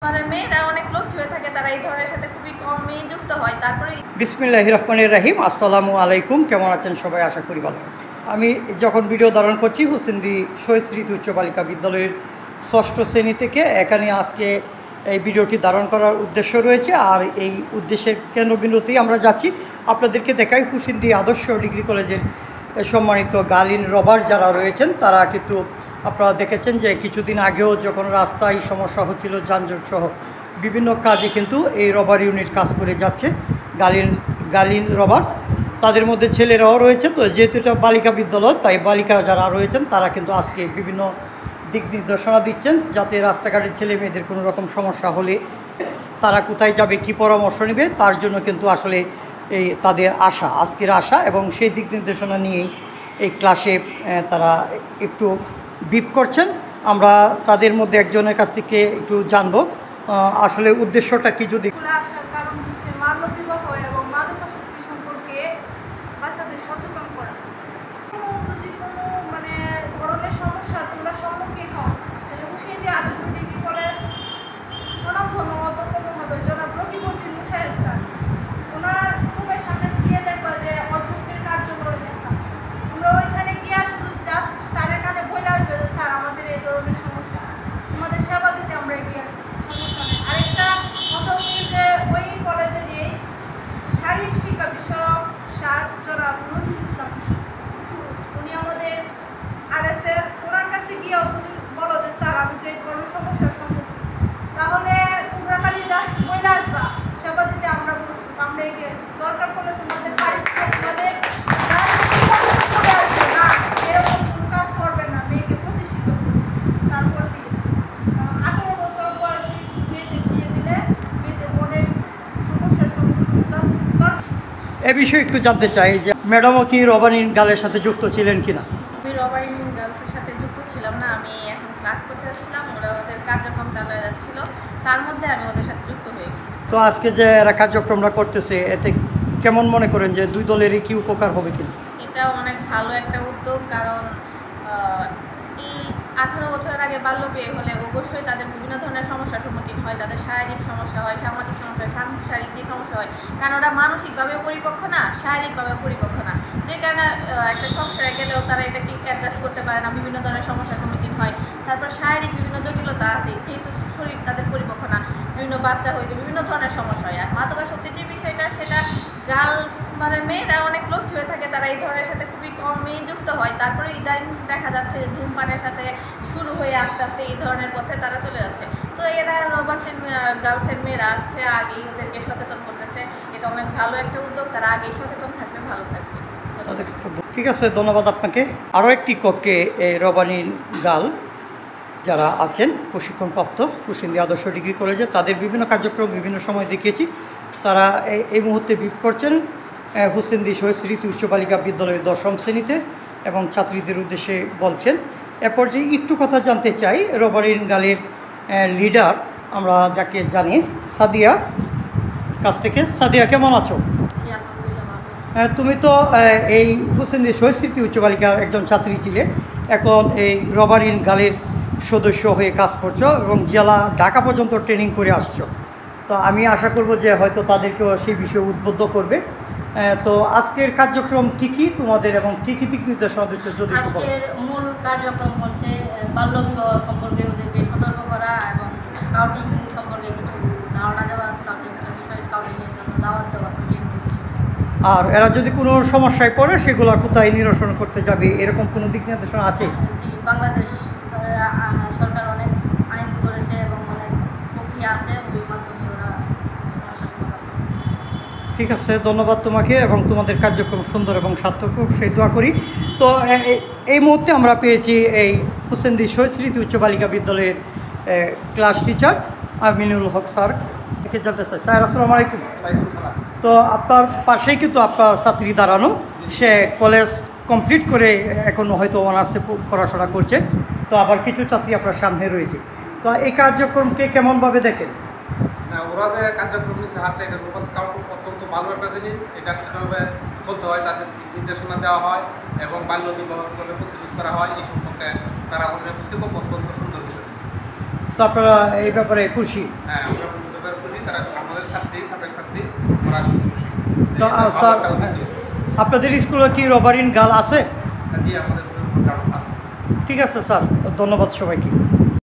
মেয়েরা অনেক লক্ষ্মী হয়ে থাকে, তারা এই ধরনের সাথে খুবই কমই যুক্ত হয়। তারপরে বিসমিল্লাহির রহমানির রহিম। আসসালামু আলাইকুম। কেমন আছেন সবাই? আশা করি ভালো। আমি যখন ভিডিও ধারণ করছি হুসেন্দি শহীদ স্মৃতি উচ্চ বালিকা বিদ্যালয়ের 6ষ্ঠ শ্রেণী থেকে, এখানে আজকে এই ভিডিওটি ধারণ করার উদ্দেশ্য রয়েছে। আর এই উদ্দেশ্যের কেন্দ্রবিন্দুতেই আমরা যাচ্ছি। আপনাদেরকে দেখাই হুসেন্দি আদর্শ ডিগ্রি কলেজের সম্মানিত গার্লিন রবার যারা রয়েছেন, তারা কিন্তু আপনারা দেখেছেন যে কিছুদিন আগেও যখন রাস্তায় সমস্যা হচ্ছিল, যানজট সহ বিভিন্ন কাজে কিন্তু এই রবার ইউনিট কাজ করে যাচ্ছে। গার্লিন রবার্স, তাদের মধ্যে ছেলেরাও রয়েছে। তো যেহেতু এটা বালিকা বিদ্যালয়, তাই বালিকা যারা রয়েছেন তারা কিন্তু আজকে বিভিন্ন দিক নির্দেশনা দিচ্ছেন, যাতে রাস্তাঘাটের ছেলে মেয়েদের কোনো রকম সমস্যা হলে তারা কোথায় যাবে, কি পরামর্শ নেবে, তার জন্য কিন্তু আসলে এই তাদের আজকের আশা, এবং সেই দিক নির্দেশনা নিয়েই এই ক্লাসে তারা একটু ব্রিফ করছেন। আমরা তাদের মধ্যে একজনের কাছ থেকে একটু জানবো আসলে উদ্দেশ্যটা কি। যদি আসার কারণ হচ্ছে বাল্য বিবাহ এবং মাদকাসক্তি সম্পর্কে বাচ্চাদের সচেতন করা। যদি কোনো ধরনের সমস্যা তোমরা সম্মুখীন হও, তাহলে হুসেন্দি আদর্শ ডিগ্রি কলেজ স্বনামধন্য অধ্যক্ষ মহোদয় জনাব রকিবউদ্দিন মুশায়ের স্যার, ওনার রুমের সামনে গিয়ে দেখবা যে অধ্যক্ষের কার্যালয় লেখা। তোমরা ওইখানে গিয়ে শুধু জাস্ট স্যারের কানে বলে আসবে যে স্যার আমাদের এই ধরনের সমস্যা, তোমাদের সেবা দিতে আমরা গিয়ে সমস্যা নেই। আরেকটা কথা হচ্ছে যে ওই কলেজেরই শারীরিক শিক্ষা বিষয়ক স্যার জনাব নজরুল ইসলাম সুরুজ, উনি আমাদের আরএসের ওনার কাছে গিয়েও যদি বলো যে স্যার আমি তো এই ধরনের সমস্যার সম্মুখীন, তাহলে তোমরা খালি জাস্ট বলে আসবা, সেবা দিতে আমরা প্রস্তুত। আমরা এগিয়ে দরকার পড়লে তোমাদের বাড়িতে তোমাদের না এরকম কোনো কাজ করবে না, মেয়েকে প্রতিষ্ঠিত তারপর বিয়ে। 18 বছর বয়সী মেয়েদের বিয়ে দিলে মেয়েদের অনেক সমস্যার সম্মুখীন এ বিষয়ে একটু জানতে চাই যে ম্যাডামও কি রবারিন গার্লের সাথে যুক্ত ছিলেন কিনা? আমি রবারিন গার্লসের সাথে যুক্ত ছিলাম না, আমি এখন ক্লাস করতে আসছিলাম, ওরা ওদের কার্যক্রম চালিয়ে যাচ্ছিল, তার মধ্যে আমি ওদের সাথে যুক্ত হয়ে গেছি। তো আজকে যে এরা কার্যক্রমটা করতেছে, এতে কেমন মনে করেন যে দুই দলেরই কি উপকার হবে কিনা? এটা অনেক ভালো একটা উদ্যোগ, কারণ এই 18 বছরের আগে বাল্য বিয়ে হলে অবশ্যই তাদের বিভিন্ন ধরনের সমস্যার সম্মুখীন হয়, তাদের শারীরিক সমস্যা হয়, সামাজিক সমস্যা হয়, সাংসারিক যে সমস্যা হয়, কারণ ওরা মানসিকভাবে পরিপক্ক না, শারীরিকভাবে পরিপক্ক না, যে কারণে একটা সংসারে গেলেও তারা এটা কি অ্যাডজাস্ট করতে পারে না, বিভিন্ন ধরনের সমস্যার সম্মুখীন হয়। তারপর শারীরিক বিভিন্ন জটিলতা আছে, যেহেতু শরীর তাদের পরিপক্ক না, বিভিন্ন বাচ্চা হয়ে যায়, বিভিন্ন ধরনের সমস্যা হয়। আর মাদকাসক্তির যে বিষয়টা, সেটা গার্লস মেয়েরা অনেক লক্ষ্মী হয়ে থাকে, তারা এই ধরনের সাথে খুবই কমই যুক্ত হয়। তারপরে ইদানিং দেখা যাচ্ছে যে ধূমপানের সাথে শুরু হয়ে আস্তে আস্তে এই ধরনের পথে তারা চলে যাচ্ছে। তো এরা রবার্টসের গার্লসের মেয়েরা আসছে, আগেই ওদেরকে সচেতন করতেছে। এটা অনেক ভালো একটা উদ্যোগ, তারা আগেই সচেতন থাকবে, ভালো থাকবে। ঠিক আছে, ধন্যবাদ আপনাকে। আরও একটি কক্ষে রবারিন গার্ল যারা আছেন প্রশিক্ষণপ্রাপ্ত হুসেন্দি আদর্শ ডিগ্রি কলেজে, তাদের বিভিন্ন কার্যক্রম বিভিন্ন সময় দেখিয়েছি। তারা এই মুহূর্তে ব্রিফ করছেন হুসেন্দি শহীদ স্মৃতি উচ্চ বালিকা বিদ্যালয়ের 10ম শ্রেণীতে, এবং ছাত্রীদের উদ্দেশ্যে বলছেন। এরপর যে একটু কথা জানতে চাই রবারিন গার্লের লিডার, আমরা যাকে জানি সাদিয়া কাছ থেকে। সাদিয়া, কেমন আছো? তুমি তো এই হুসেন্দি শহীদ স্মৃতি উচ্চ বালিকার একজন ছাত্রী ছিলে, এখন এই রবারিন গার্লের সদস্য হয়ে কাজ করছো এবং জেলা ঢাকা পর্যন্ত ট্রেনিং করে আসছো। তো আমি আশা করব যে হয়তো তাদেরকেও সেই বিষয়ে উদ্বুদ্ধ করবে। তো আজকের কার্যক্রম কি তোমাদের, এবং কি দিক নির্দেশনা দিচ্ছে যদি? আজকের মূল কার্যক্রম হচ্ছে বাল্য বিবাহ সম্পর্কে ওদেরকে সতর্ক করা এবং স্কাউটিং সম্পর্কে কিছু ধারণা দেওয়া, স্কাউটিং বিষয়ে স্কাউটিংয়ের জন্য দাওয়াত দেওয়া। আর এরা যদি কোনো সমস্যায় পড়ে সেগুলো কোথায় নিরসন করতে যাবে, এরকম কোনো দিক নির্দেশনা আছে? জি, বাংলাদেশ সরকার অনেক আইন করেছে এবং অনেক প্রক্রিয়া আছে, ওই মাধ্যমে ওরা সমস্যা সমাধান করে। ঠিক আছে, ধন্যবাদ তোমাকে, এবং তোমাদের কার্যক্রম সুন্দর এবং সার্থক হোক সেই দোয়া করি। তো এই মুহূর্তে আমরা পেয়েছি এই হুসেন্দি শহীদ স্মৃতি উচ্চ বালিকা বিদ্যালয়ের ক্লাস টিচার আমিনুল হক স্যার থেকে জানতে চাই। স্যার, আসসালামু আলাইকুম। তো আপনার পাশেই কিন্তু আপনার ছাত্রী দাঁড়ানো, সে কলেজ কমপ্লিট করে এখন হয়তো অনার্সে পড়াশোনা করছে, তো আবার কিছু ছাত্রী আপনার সামনে রয়েছে। তো এই কার্যক্রমকে কেমনভাবে দেখেন? না, ওরা যে কার্যক্রম নিচ্ছে হাতে, এটা রোবট স্কাউট অত্যন্ত ভালো একটা জিনিস। এটা কীভাবে চলতে হয় তাদের নির্দেশনা দেওয়া হয় এবং বাল্য বিবাহ কীভাবে প্রতিরোধ করা হয় এই সম্পর্কে তারা অনেক শিক্ষক অত্যন্ত সুন্দর বিষয়। তো আপনারা এই ব্যাপারে খুশি? হ্যাঁ, আমরা ব্যাপারে খুশি, তারা আমাদের ছাত্রী, সাবেক ছাত্রী, ওরা খুব খুশি। তো স্যার, আপনাদের স্কুলে কি রবারিন গার্ল আছে? জি, আমাদের আছে। ঠিক আছে স্যার, ধন্যবাদ সবাইকে।